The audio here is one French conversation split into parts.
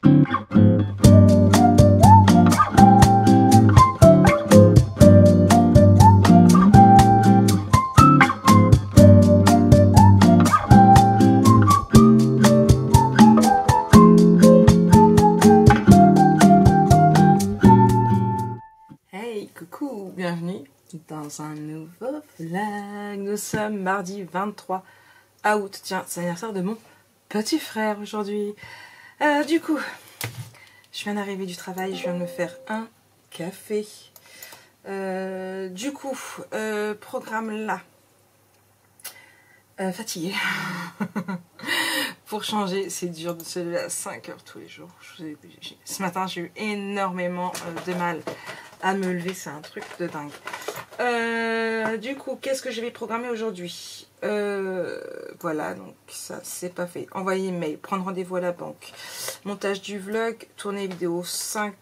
Hey, coucou, bienvenue dans un nouveau vlog. Nous sommes mardi 23 août. Tiens, c'est l'anniversaire de mon petit frère aujourd'hui. Du coup, je viens d'arriver du travail, je viens de me faire un café. Programme là. Fatiguée. Pour changer, c'est dur de se lever à 5 heures tous les jours. Ce matin, j'ai eu énormément de mal à me lever, c'est un truc de dingue. Du coup, qu'est-ce que je vais programmer aujourd'hui? Voilà, donc ça, c'est pas fait. Envoyer email, prendre rendez-vous à la banque, montage du vlog, tourner vidéo 5.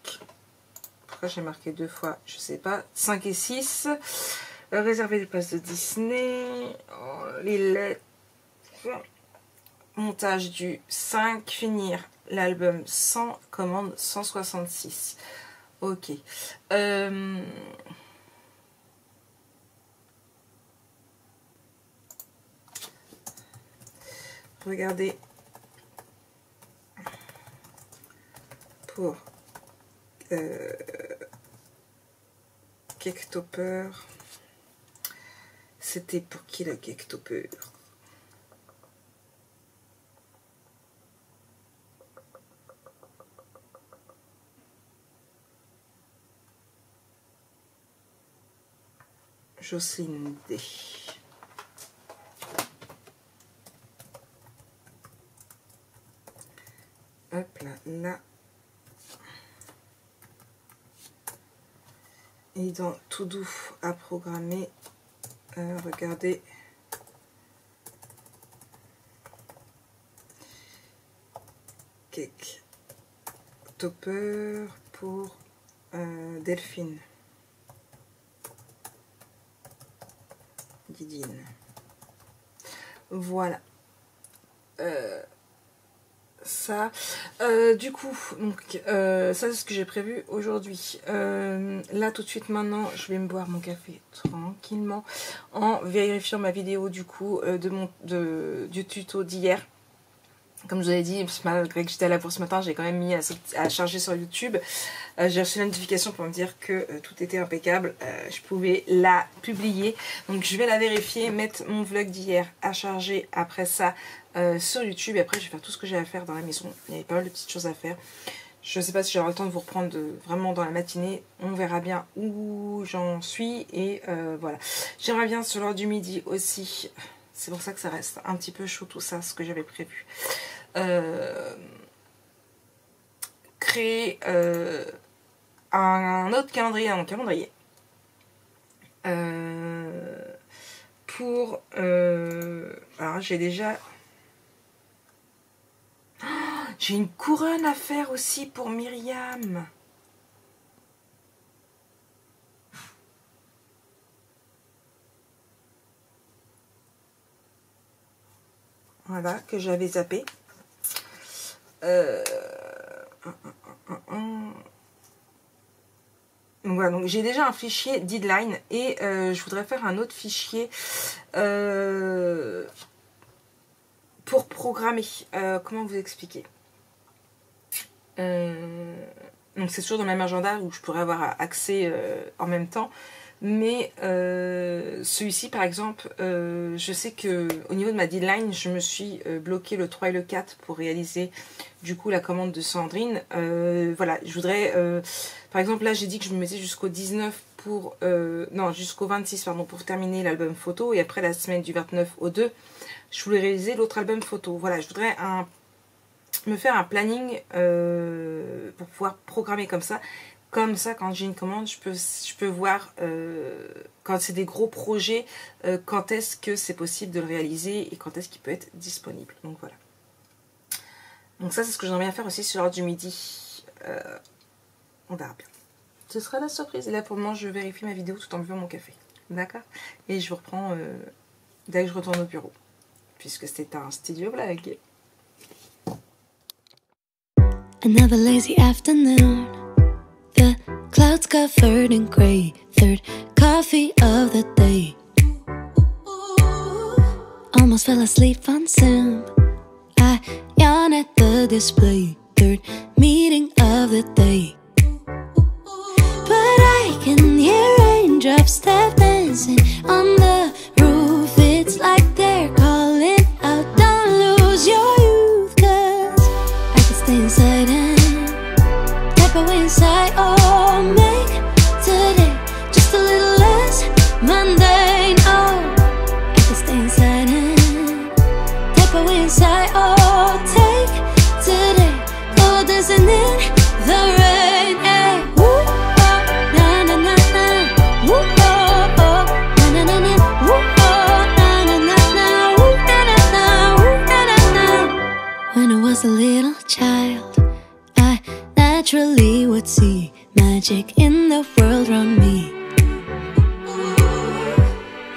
Pourquoi j'ai marqué 2 fois? Je sais pas. 5 et 6. Réserver les places de Disney. Les lettres. Montage du 5. Finir l'album 100. Commande 166. Ok. Regardez. Pour Cake Topper. C'était pour qui le Cake Topper? Jocelyne D. Hop là, là. Et dans tout doux à programmer, regardez. Cake Topper pour Delphine. Didine. Voilà. Ça. Du coup, donc, ça c'est ce que j'ai prévu aujourd'hui. Là tout de suite maintenant, je vais me boire mon café tranquillement en vérifiant ma vidéo du coup du tuto d'hier. Comme je vous avais dit, malgré que j'étais à la bourse ce matin, j'ai quand même mis à charger sur YouTube. J'ai reçu une notification pour me dire que tout était impeccable. Je pouvais la publier. Donc je vais la vérifier, mettre mon vlog d'hier à charger après ça sur YouTube. Et après, je vais faire tout ce que j'ai à faire dans la maison. Il y avait pas mal de petites choses à faire. Je ne sais pas si j'aurai le temps de vous reprendre vraiment dans la matinée. On verra bien où j'en suis. Et voilà. J'aimerais bien sur l'heure du midi aussi. C'est pour ça que ça reste un petit peu chaud tout ça, ce que j'avais prévu. Créer un autre calendrier à mon calendrier pour alors j'ai déjà j'ai une couronne à faire aussi pour Myriam. Voilà, que j'avais zappé. Donc voilà, donc j'ai déjà un fichier deadline et je voudrais faire un autre fichier pour programmer. Comment vous expliquer? Donc c'est toujours dans le même agenda où je pourrais avoir accès en même temps. Mais celui-ci par exemple, je sais que au niveau de ma deadline, je me suis bloqué le 3 et le 4 pour réaliser du coup la commande de Sandrine. Voilà, je voudrais, par exemple là j'ai dit que je me mettais jusqu'au 19 pour, non jusqu'au 26 pardon, pour terminer l'album photo. Et après la semaine du 29 au 2, je voulais réaliser l'autre album photo. Voilà, je voudrais me faire un planning pour pouvoir programmer comme ça. Comme ça, quand j'ai une commande, je peux voir, quand c'est des gros projets, quand est-ce que c'est possible de le réaliser et quand est-ce qu'il peut être disponible. Donc voilà. Donc ça, c'est ce que j'aimerais bien faire aussi sur l'heure du midi. On verra bien. Ce sera la surprise. Et là, pour le moment, je vérifie ma vidéo tout en buvant mon café. D'accord? Et je vous reprends dès que je retourne au bureau. Puisque c'était un studio vlog. Another lazy afternoon. The clouds covered in gray. Third coffee of the day. Almost fell asleep on Zoom. I yawn at the display. Third meeting of the day. But I can hear raindrops tap dancing on the roof. It's like they're calling out, don't lose your youth. Cause I can stay inside and type away inside. Oh, make today just a little less mundane. Oh, I can stay inside and type away inside. Oh, take today, go dancing in the rain. Hey, woo, oh, na na na na. Woo, oh, oh, na na na na. Woo, oh, na na na na. Woo, na na na. Woo, na na na. When I was a little child, I naturally would see magic in the world around me.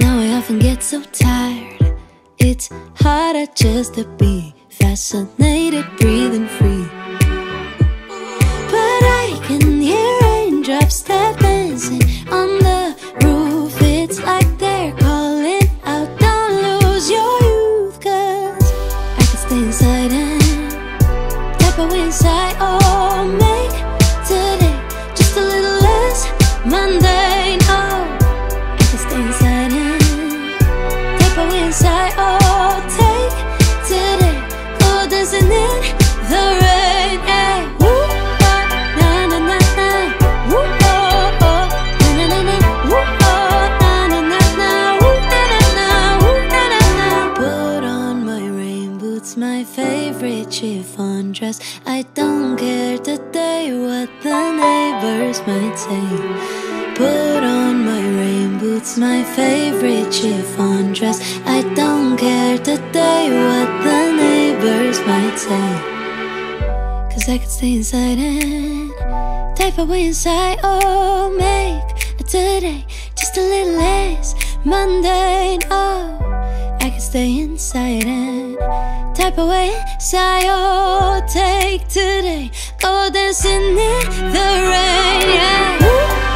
Now I often get so tired, it's harder just to be fascinated, breathing free. But I can hear raindrops tap dancing on the roof. It's like they're calling out, don't lose your youth. Cause I can stay inside and type away inside. Oh, make today just a little less mundane. Oh, I can stay inside and type away inside. Oh, take today, go dancing in the rain. Hey, woo, oh, na na na na. Woo, oh, oh, na na na na. Woo, oh, na na na na. Woo, na na na. Woo, na na na. Put on my rain boots, my favorite chiffon dress. I don't care today what the neighbors might say. Put on my rain boots, my favorite chiffon dress. I don't care today what the neighbors might say. Cause I could stay inside and type away inside. Oh, make today just a little less mundane. Oh, I could stay inside and type away inside. Oh, take today, go dancing in the rain. Yeah. Woo, oh,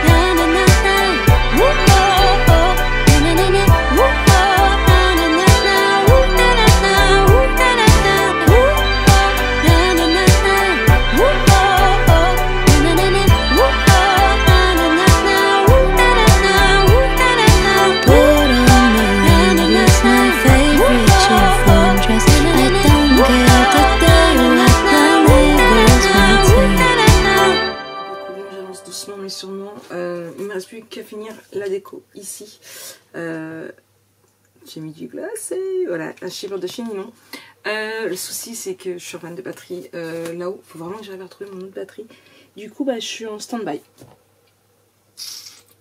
na na na na. Woo, oh, oh, na na na na. Woo, oh, na na na na. Woo, na na na. Woo, na na na. Woo, oh, na na na na. Woo, oh, oh, na na na na. Woo, oh, na na na na. Woo, na na na. Woo, na na na. Put on my rain boots, my favorite chiffon dress. I don't care today what the neighbors might say. Bon, j'avance doucement mais sûrement. Il me reste plus qu'à finir la déco ici. J'ai mis du glacé, voilà, un chiffre de chez Ninon. Le souci c'est que je suis en panne de batterie là-haut. Il faut vraiment que j'arrive à retrouver mon autre batterie. Du coup, bah, je suis en stand-by.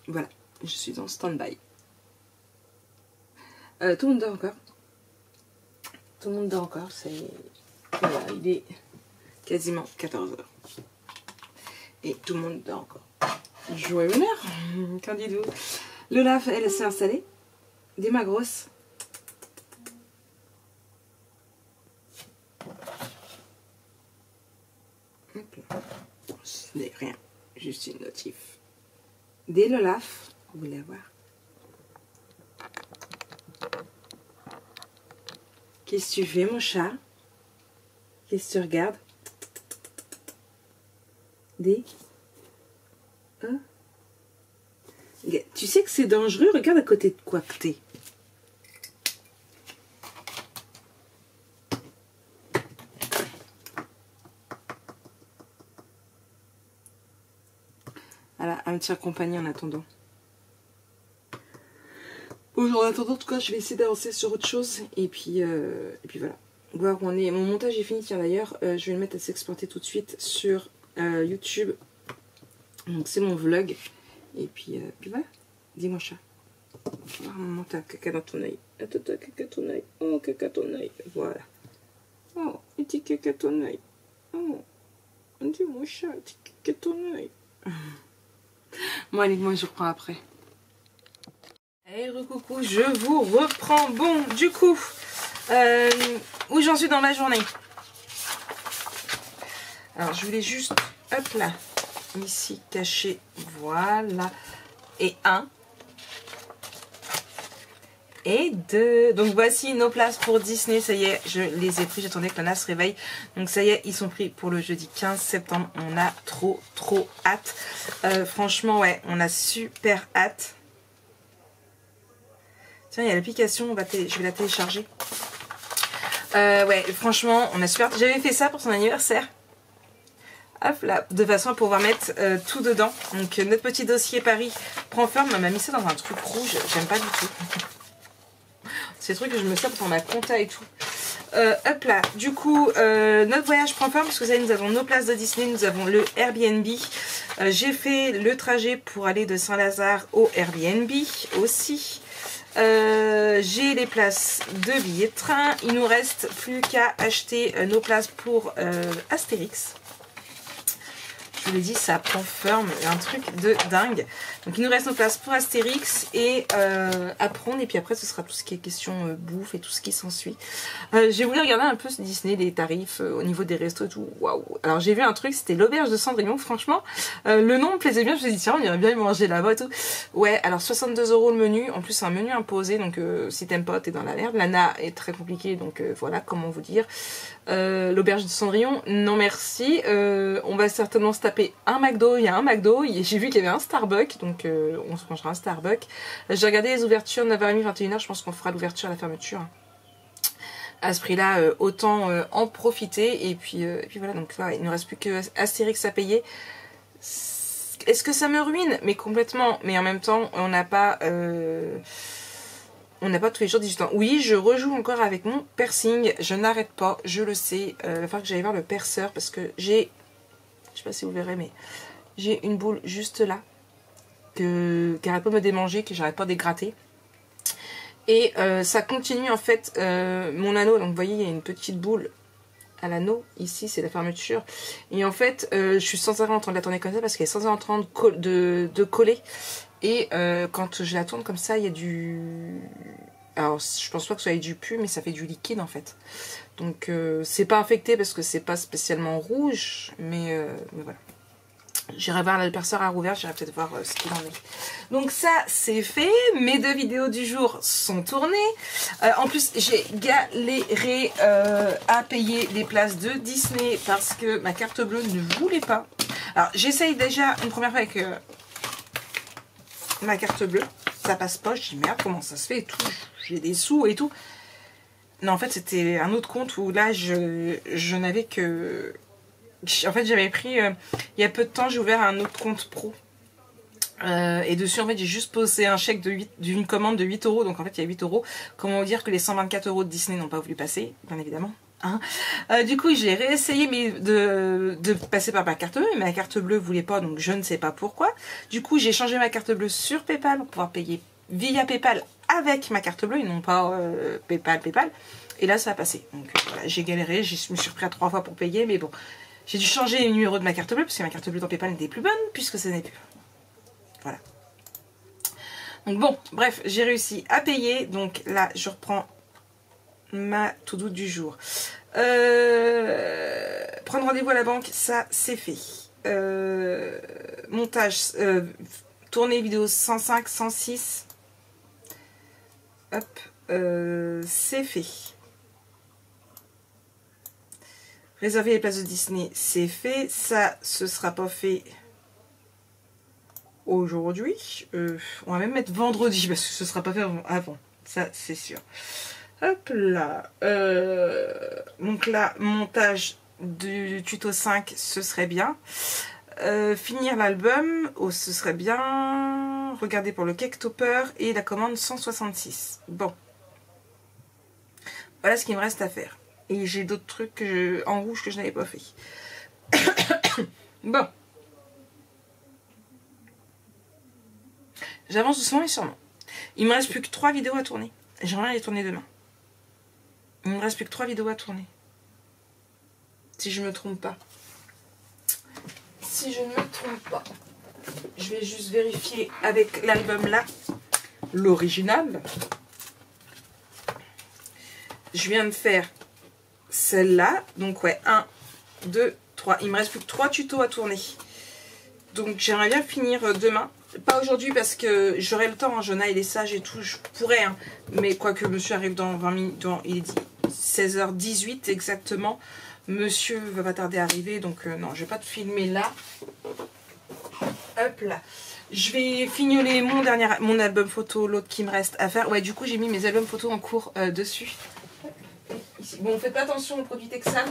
Voilà, je suis en stand-by. Tout le monde dort encore. Tout le monde dort encore. Voilà, il est quasiment 14 h. Et tout le monde dort encore. Joyeux bonheur. Qu'en dites-vous? Le lave, elle s'est installée. Des magros. Ce n'est rien, juste une notif. Dès le lave, vous voulez voir. Qu'est-ce que tu fais, mon chat? Qu'est-ce que tu regardes? Des... Tu sais que c'est dangereux? Regarde à côté de quoi que t'es. Voilà, un petit compagnie en attendant. Bon, en attendant, en tout cas, je vais essayer d'avancer sur autre chose. Et puis voilà. Voir où on est. Mon montage est fini, tiens d'ailleurs. Je vais le mettre à s'exporter tout de suite sur YouTube. Donc c'est mon vlog. Et puis voilà. Dis-moi chat. Oh, maman, t'as caca dans ton oeil. Attends, t'as caca ton oeil. Oh, caca ton oeil. Voilà. Oh, petit caca ton oeil. Oh, dis-moi chat, petit caca ton oeil. Bon allez, moi je reprends après. Hey, recoucou, je vous reprends. Bon, du coup, où j'en suis dans ma journée? Alors, je voulais juste, hop là, ici, cacher, voilà, et 1. Et 2. Donc voici nos places pour Disney. Ça y est, je les ai pris. J'attendais que Lana se réveille. Donc ça y est, ils sont pris pour le jeudi 15 septembre. On a trop hâte. Franchement, ouais, on a super hâte. Tiens, il y a l'application. Je vais la télécharger. Ouais, franchement, on a super hâte. J'avais fait ça pour son anniversaire. Hop là, de façon à pouvoir mettre tout dedans. Donc notre petit dossier Paris prend forme. On m'a mis ça dans un truc rouge. J'aime pas du tout. C'est des trucs que je me sers pour ma compta et tout. Hop là, du coup, notre voyage prend forme parce que nous avons nos places de Disney, nous avons le Airbnb. J'ai fait le trajet pour aller de Saint-Lazare au Airbnb aussi. J'ai les places de billets de train. Il nous reste plus qu'à acheter nos places pour Astérix. Je vous l'ai dit, ça prend forme, un truc de dingue. Donc il nous reste nos places pour Astérix et à prendre. Et puis après, ce sera tout ce qui est question bouffe et tout ce qui s'ensuit. J'ai voulu regarder un peu ce Disney, les tarifs au niveau des restos et tout. Waouh! Alors j'ai vu un truc, c'était l'auberge de Cendrillon. Franchement, le nom me plaisait bien. Je me suis dit, tiens, on irait bien y manger là-bas et tout. Ouais, alors 62 € le menu. En plus, c'est un menu imposé. Donc si t'aimes pas, t'es dans la merde. Lana est très compliqué. Donc voilà, comment vous dire. L'auberge de Cendrillon, non merci. On va certainement se taper un McDo. Il y a un McDo. J'ai vu qu'il y avait un Starbucks. Donc on se mangera un Starbucks. J'ai regardé les ouvertures 9h30, 21h. Je pense qu'on fera l'ouverture à la fermeture. À ce prix-là, autant en profiter. Et puis voilà. Donc ouais, il ne reste plus que Astérix à payer. Est-ce que ça me ruine? Mais complètement. Mais en même temps, on n'a pas tous les jours 18 ans. Oui, je rejoue encore avec mon piercing. Je n'arrête pas, je le sais. Il va falloir que j'aille voir le perceur parce que j'ai... Je sais pas si vous verrez, mais j'ai une boule juste là qui n'arrête pas de me démanger, que j'arrête pas de gratter. Et ça continue en fait mon anneau. Donc vous voyez, il y a une petite boule à l'anneau. Ici, c'est la fermeture. Et en fait, je suis sans arrêt en train de la tourner comme ça parce qu'elle est sans arrêt en train de coller. Et quand je la tourne comme ça, il y a du... Alors, je pense pas que ce soit du pu, mais ça fait du liquide en fait. Donc, c'est pas infecté parce que c'est pas spécialement rouge. Mais voilà. J'irai voir le perceur à rouvert, j'irai peut-être voir ce qu'il en est. Donc ça, c'est fait. Mes 2 vidéos du jour sont tournées. En plus, j'ai galéré à payer les places de Disney parce que ma carte bleue ne voulait pas. Alors, j'essaye déjà une première fois avec ma carte bleue. Ça passe pas. Je dis merde, comment ça se fait et tout. J'ai des sous et tout. Non, en fait, c'était un autre compte où là, je n'avais que... En fait, j'avais pris, il y a peu de temps, j'ai ouvert un autre compte pro. Et dessus, en fait, j'ai juste posé un chèque d'une commande de 8 €. Donc, en fait, il y a 8 €. Comment vous dire que les 124 € de Disney n'ont pas voulu passer, bien évidemment. Hein. Du coup, j'ai réessayé de passer par ma carte bleue. Mais ma carte bleue ne voulait pas, donc je ne sais pas pourquoi. Du coup, j'ai changé ma carte bleue sur PayPal pour pouvoir payer via PayPal avec ma carte bleue et non pas PayPal. Et là, ça a passé. Donc, voilà, j'ai galéré. Je me suis repris à 3 fois pour payer, mais bon... J'ai dû changer le numéro de ma carte bleue parce que ma carte bleue dans PayPal n'était plus bonne puisque ça n'est plus. Voilà. Donc bon, bref, j'ai réussi à payer. Donc là, je reprends ma to-do du jour. Prendre rendez-vous à la banque, ça c'est fait. Montage, tournée vidéo 105, 106. Hop, c'est fait. Réserver les places de Disney, c'est fait. Ça, ce sera pas fait aujourd'hui. On va même mettre vendredi parce que ce sera pas fait avant. Ça, c'est sûr. Hop là. Donc là, montage du tuto 5, ce serait bien. Finir l'album, ce serait bien. Regarder pour le cake topper et la commande 166. Bon. Voilà ce qu'il me reste à faire. Et j'ai d'autres trucs en rouge que je n'avais pas fait. Bon. J'avance doucement mais sûrement. Il me reste plus que 3 vidéos à tourner. J'aimerais les tourner demain. Il me reste plus que 3 vidéos à tourner. Si je me trompe pas. Si je ne me trompe pas. Je vais juste vérifier avec l'album là. L'original. Je viens de faire... celle-là, donc ouais, 1, 2, 3. Il me reste plus que 3 tutos à tourner. Donc j'aimerais bien finir demain. Pas aujourd'hui parce que j'aurai le temps, hein, Jonah il est sage et tout, je pourrais. Hein. Mais quoique monsieur arrive dans 20 minutes, il est dit 16h18 exactement. Monsieur va pas tarder à arriver, donc non, je vais pas te filmer là. Hop là. Je vais fignoler mon album photo, l'autre qui me reste à faire. Ouais, du coup j'ai mis mes albums photos en cours dessus. Ici. Bon, faites pas attention aux produits Texan.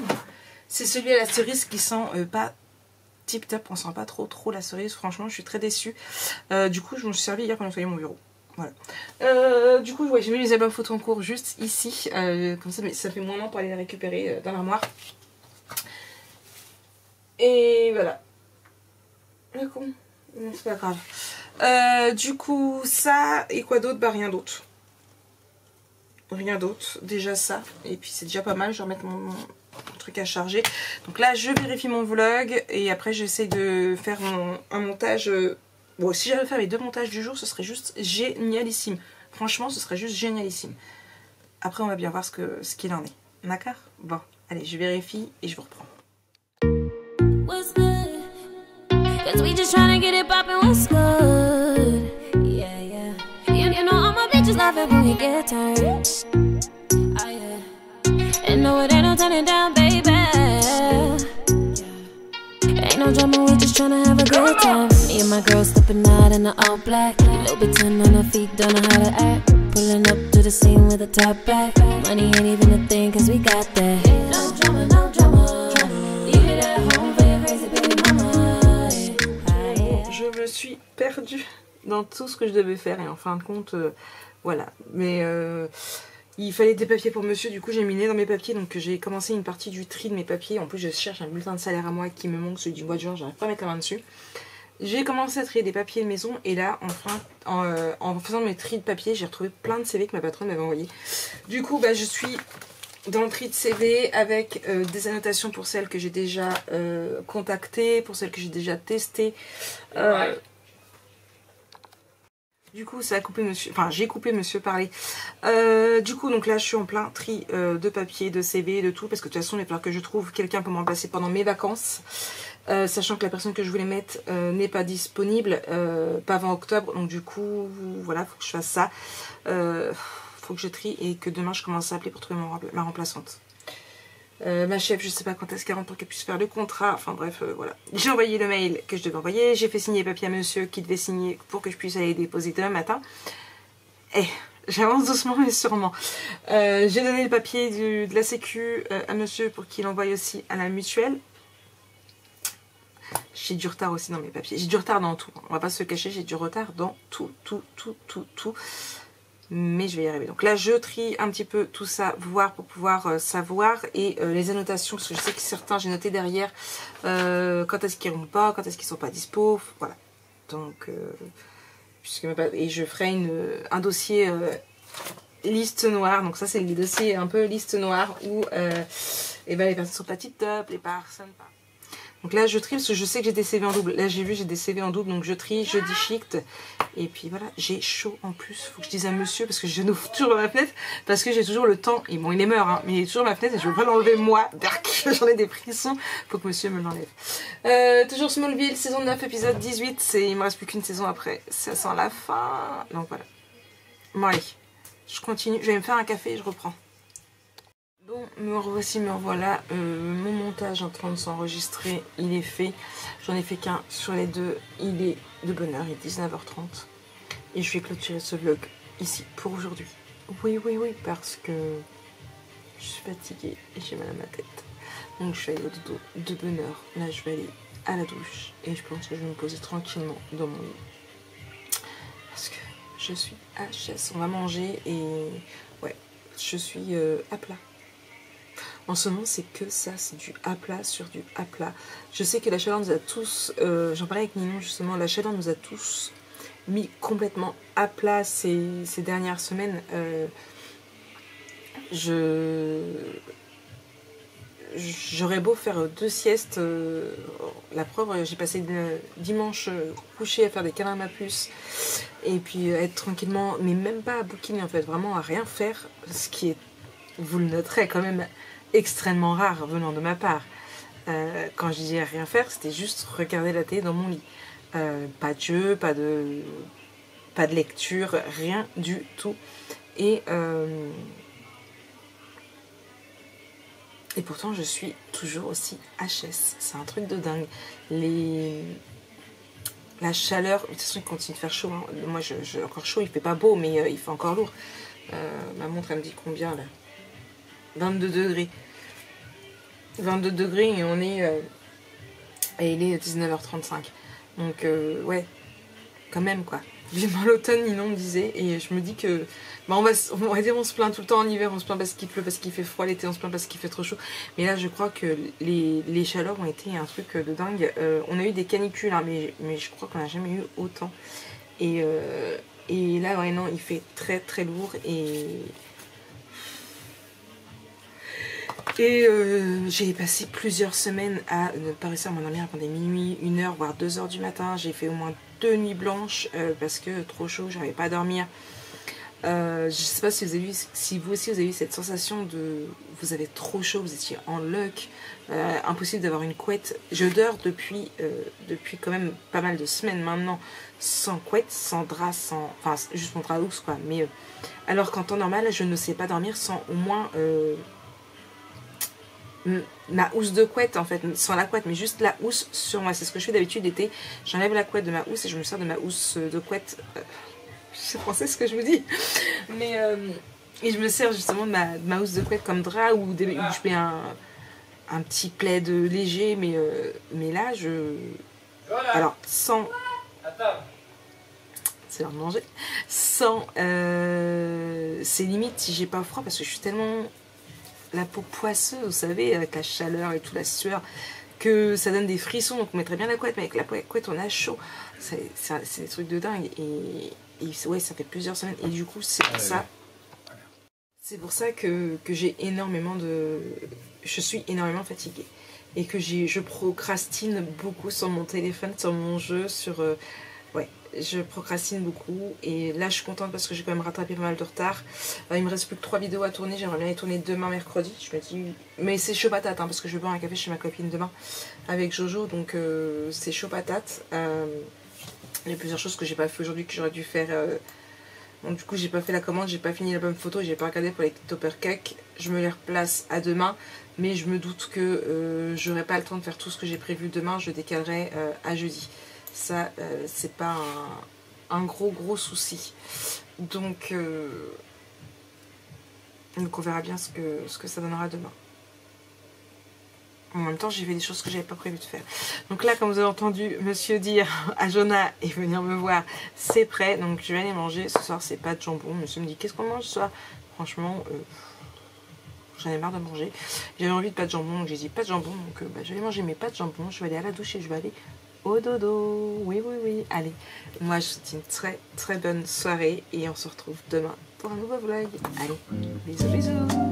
C'est celui à la cerise qui sent pas tip top, on sent pas trop la cerise, franchement je suis très déçue. Du coup je me suis servi hier pour nettoyer mon bureau. Voilà. Du coup ouais, j'ai mis les albums photos en cours juste ici, comme ça, mais ça fait moins long pour aller les récupérer dans l'armoire. Et voilà. Le con, c'est pas grave. Du coup ça, et quoi d'autre? Bah rien d'autre. Rien d'autre, déjà ça, et puis c'est déjà pas mal, je vais remettre mon truc à charger. Donc là je vérifie mon vlog et après j'essaie de faire un montage. Bon, si j'avais fait les 2 montages du jour, ce serait juste génialissime. Franchement ce serait juste génialissime. Après on va bien voir ce qu'il en est. D'accord? Bon, allez, je vérifie et je vous reprends. And no, it ain't no turning down, baby. Ain't no drama, we just tryna have a good time. Me and my girl stepping out in the all black. Little bit 10 on her feet, don't know how to act. Pulling up to the scene with a top back. Money ain't even a thing, cause we got that. No drama, no drama. Leave it at home for your crazy baby mama. Je me suis perdue dans tout ce que je devais faire et en fin de compte, voilà. Mais il fallait des papiers pour monsieur, du coup j'ai miné dans mes papiers, donc j'ai commencé une partie du tri de mes papiers. En plus je cherche un bulletin de salaire à moi qui me manque, celui du mois de juin, j'arrive pas à mettre la main dessus. J'ai commencé à trier des papiers de maison et là enfin en faisant mes tris de papier, j'ai retrouvé plein de CV que ma patronne m'avait envoyé. Du coup bah, je suis dans le tri de CV avec des annotations pour celles que j'ai déjà contactées, pour celles que j'ai déjà testées. Du coup ça a coupé monsieur, enfin j'ai coupé monsieur parler. Du coup donc là je suis en plein tri de papier, de CV, de tout, parce que de toute façon il va falloir que je trouve quelqu'un pour me remplacer pendant mes vacances, sachant que la personne que je voulais mettre n'est pas disponible, pas avant octobre, donc du coup voilà, faut que je fasse ça, faut que je trie et que demain je commence à appeler pour trouver ma remplaçante. Ma chef, je sais pas quand est-ce qu'elle rentre pour qu'elle puisse faire le contrat. Enfin bref, voilà. J'ai envoyé le mail que je devais envoyer. J'ai fait signer les papiers à monsieur qui devait signer pour que je puisse aller les déposer demain matin. Et j'avance doucement mais sûrement. J'ai donné le papier de la sécu à monsieur pour qu'il envoie aussi à la mutuelle. J'ai du retard aussi dans mes papiers. J'ai du retard dans tout. On va pas se cacher, j'ai du retard dans tout. Mais je vais y arriver. Donc là je trie un petit peu tout ça, voir pour pouvoir savoir, et les annotations, parce que je sais que certains j'ai noté derrière quand est-ce qu'ils ne pas, quand est-ce qu'ils sont pas dispo, voilà. Donc et je ferai un dossier liste noire. Donc ça c'est le dossier un peu liste noire où et ben les personnes sont pas tip top, les personnes pas. Donc là je trie parce que je sais que j'ai des CV en double. Là j'ai vu j'ai des CV en double, donc je trie, je déchiquete. Et puis voilà, j'ai chaud en plus. Faut que je dise à monsieur, parce que je n'ouvre toujours ma fenêtre, parce que j'ai toujours le temps. Et bon il est mort hein, mais il est toujours ma fenêtre et je veux pas l'enlever moi. J'en ai des frissons. Faut que monsieur me l'enlève. Toujours Smallville, saison 9, épisode 18. Il me reste plus qu'une saison après. Ça sent la fin. Donc voilà. Bon allez, je continue. Je vais me faire un café et je reprends. Bon, me revoici, me revoilà. Mon montage en train de s'enregistrer, il est fait. J'en ai fait qu'un sur les deux. Il est de bonne heure, il est 19h30. Et je vais clôturer ce vlog ici pour aujourd'hui. Oui, parce que je suis fatiguée et j'ai mal à ma tête. Donc je vais aller au dodo de bonne heure. Là, je vais aller à la douche et je pense que je vais me poser tranquillement dans mon lit. Parce que je suis HS. On va manger et ouais, je suis à plat. En ce moment c'est que ça, c'est du à plat sur du à plat. Je sais que la chaleur nous a tous, j'en parlais avec Ninon justement, la chaleur nous a tous mis complètement à plat ces dernières semaines. J'aurais beau faire 2 siestes, la preuve j'ai passé dimanche couché à faire des câlins à ma puce et puis être tranquillement, mais même pas à bouquiner en fait, vraiment à rien faire, ce qui est, vous le noterez quand même, extrêmement rare venant de ma part. Quand je disais rien faire, c'était juste regarder la télé dans mon lit. Pas de jeu, pas de lecture, rien du tout. Et pourtant, je suis toujours aussi HS. C'est un truc de dingue. La chaleur, de toute façon, il continue de faire chaud. Hein. Moi, j'ai encore chaud, il fait pas beau, mais il fait encore lourd. Ma montre, elle me dit combien là? 22 degrés. 22 degrés et on est... et il est 19h35. Donc, ouais, quand même, quoi. Vivement l'automne, Ninon me disait. Et je me dis que... Bah, on va dire, on se plaint tout le temps en hiver, on se plaint parce qu'il pleut, parce qu'il fait froid, l'été on se plaint parce qu'il fait trop chaud. Mais là, je crois que les chaleurs ont été un truc de dingue. On a eu des canicules, hein, mais je crois qu'on n'a jamais eu autant. Et là, ouais, non, il fait très très lourd. Et j'ai passé plusieurs semaines à ne pas réussir à m'endormir avant des minuit, 1h, voire 2h du matin. J'ai fait au moins 2 nuits blanches parce que trop chaud, j'arrivais pas à dormir. Je sais pas si vous avez vu, si vous aussi vous avez eu cette sensation de vous avez trop chaud, vous étiez en luck, impossible d'avoir une couette. Je dors depuis quand même pas mal de semaines maintenant sans couette, sans drap, enfin juste mon drap housse quoi. Mais alors qu'en temps normal, je ne sais pas dormir sans au moins ma housse de couette en fait, sans la couette, mais juste la housse sur moi. C'est ce que je fais d'habitude l'été. J'enlève la couette de ma housse et je me sers de ma housse de couette. Je pensais ce que je vous dis, mais et je me sers justement de ma housse de couette comme drap où je mets un petit plaid léger, mais là alors sans, c'est l'heure de manger, sans c'est limite si j'ai pas froid parce que je suis tellement la peau poisseuse, vous savez, avec la chaleur et tout, la sueur, que ça donne des frissons. Donc on mettrait bien la couette, mais avec la couette on a chaud. C'est des trucs de dingue. Et ouais, ça fait plusieurs semaines. Et du coup, c'est pour ça. C'est pour ça que j'ai énormément de... Je suis énormément fatiguée. Et que je procrastine beaucoup sur mon téléphone, sur mon jeu, sur... ouais, je procrastine beaucoup. Et là, je suis contente parce que j'ai quand même rattrapé pas mal de retard. Il me reste plus que 3 vidéos à tourner. J'aimerais bien les tourner demain, mercredi. Je me dis... Mais c'est chaud patate, hein, parce que je vais boire un café chez ma copine demain avec Jojo. Donc, c'est chaud patate. Il y a plusieurs choses que j'ai pas fait aujourd'hui que j'aurais dû faire. Donc du coup j'ai pas fait la commande, j'ai pas fini l'album photo, j'ai pas regardé pour les topper cake. Je me les replace à demain, mais je me doute que j'aurai pas le temps de faire tout ce que j'ai prévu demain. Je décalerai à jeudi. Ça c'est pas un gros souci. Donc on verra bien ce que ça donnera demain. En même temps, j'ai fait des choses que j'avais pas prévu de faire. Donc là, comme vous avez entendu monsieur dire à Jonah et venir me voir, c'est prêt. Donc je vais aller manger. Ce soir, c'est pas de jambon. Monsieur me dit, qu'est-ce qu'on mange ce soir? Franchement, j'en ai marre de manger. J'avais envie de pâtes de jambon, donc j'ai dit pas de jambon. Donc je vais aller manger mes pâtes de jambon. Je vais aller à la douche et je vais aller au dodo. Oui. Allez, moi, je vous dis une très bonne soirée. Et on se retrouve demain pour un nouveau vlog. Allez, bisous.